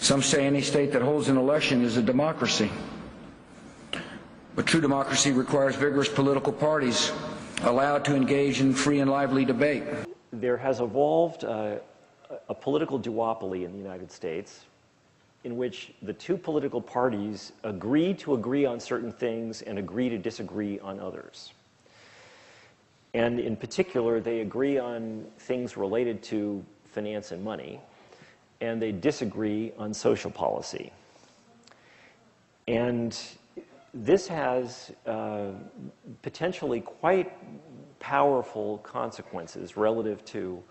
Some say any state that holds an election is a democracy. But true democracy requires vigorous political parties allowed to engage in free and lively debate. There has evolved a political duopoly in the United States in which the two political parties agree to agree on certain things and agree to disagree on others. And in particular, they agree on things related to finance and money, and they disagree on social policy. And this has potentially quite powerful consequences relative to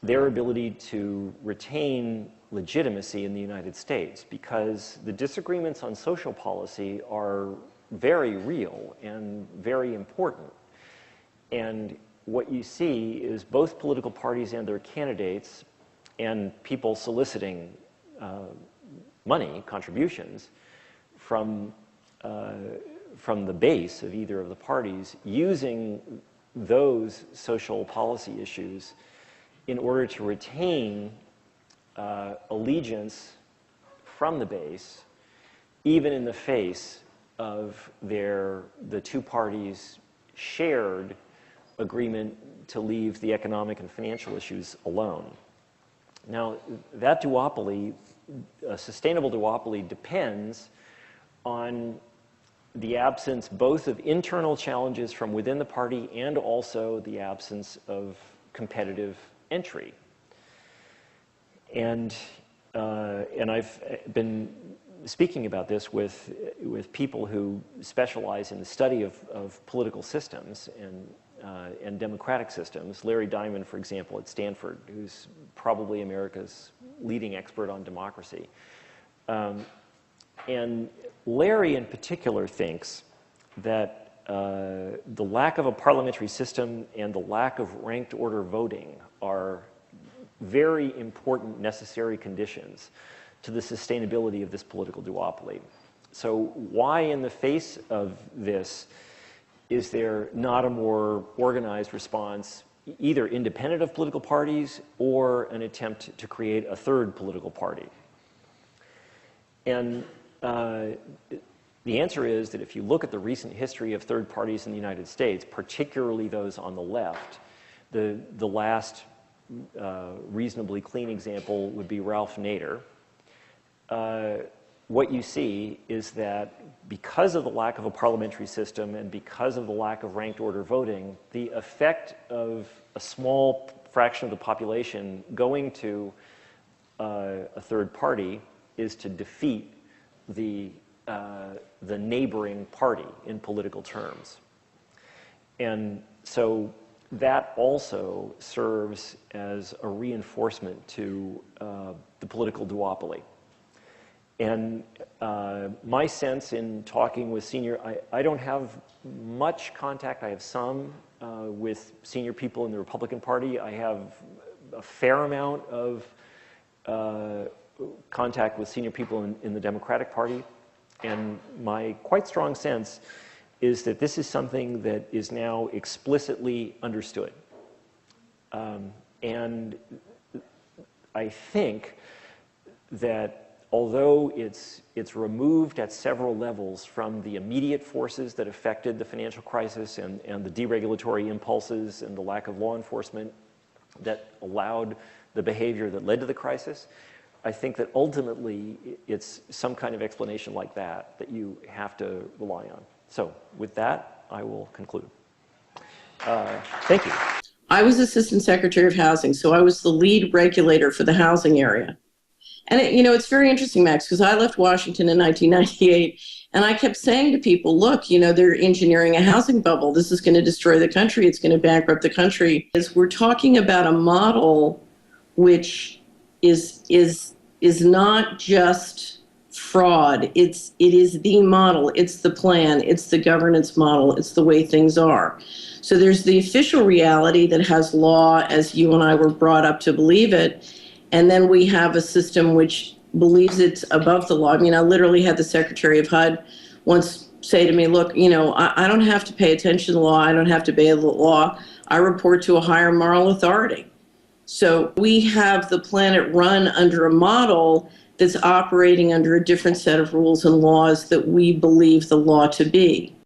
their ability to retain legitimacy in the United States, because the disagreements on social policy are very real and very important. And what you see is both political parties and their candidates and people soliciting money, contributions, from the base of either of the parties, using those social policy issues in order to retain allegiance from the base, even in the face of the two parties' shared agreement to leave the economic and financial issues alone. Now, that duopoly, a sustainable duopoly, depends on the absence both of internal challenges from within the party and also the absence of competitive entry. And I've been speaking about this with people who specialize in the study of political systems and democratic systems. Larry Diamond, for example, at Stanford, who's probably America's leading expert on democracy. And Larry in particular thinks that the lack of a parliamentary system and the lack of ranked order voting are very important necessary conditions to the sustainability of this political duopoly. So why in the face of this is there not a more organized response, either independent of political parties or an attempt to create a third political party? And the answer is that if you look at the recent history of third parties in the United States, particularly those on the left, the last reasonably clean example would be Ralph Nader. What you see is that because of the lack of a parliamentary system and because of the lack of ranked order voting, the effect of a small fraction of the population going to a third party is to defeat the neighboring party in political terms. And so that also serves as a reinforcement to the political duopoly. And my sense in talking with I don't have much contact. I have some with senior people in the Republican Party. I have a fair amount of contact with senior people in the Democratic Party. And my quite strong sense is that this is something that is now explicitly understood. And I think that although it's removed at several levels from the immediate forces that affected the financial crisis and the deregulatory impulses and the lack of law enforcement that allowed the behavior that led to the crisis, I think that ultimately it's some kind of explanation like that you have to rely on. So with that, I will conclude. Thank you. I was Assistant Secretary of Housing, so I was the lead regulator for the housing area. And it's very interesting, Max, because I left Washington in 1998, and I kept saying to people, look, they're engineering a housing bubble. This is going to destroy the country. It's going to bankrupt the country. As we're talking about a model which is not just fraud. It is the model. It's the plan. It's the governance model. It's the way things are. So there's the official reality that has law, as you and I were brought up to believe it. And then we have a system which believes it's above the law. I mean, I literally had the Secretary of HUD once say to me, look, I don't have to pay attention to the law. I don't have to obey the law. I report to a higher moral authority. So we have the planet run under a model that's operating under a different set of rules and laws that we believe the law to be.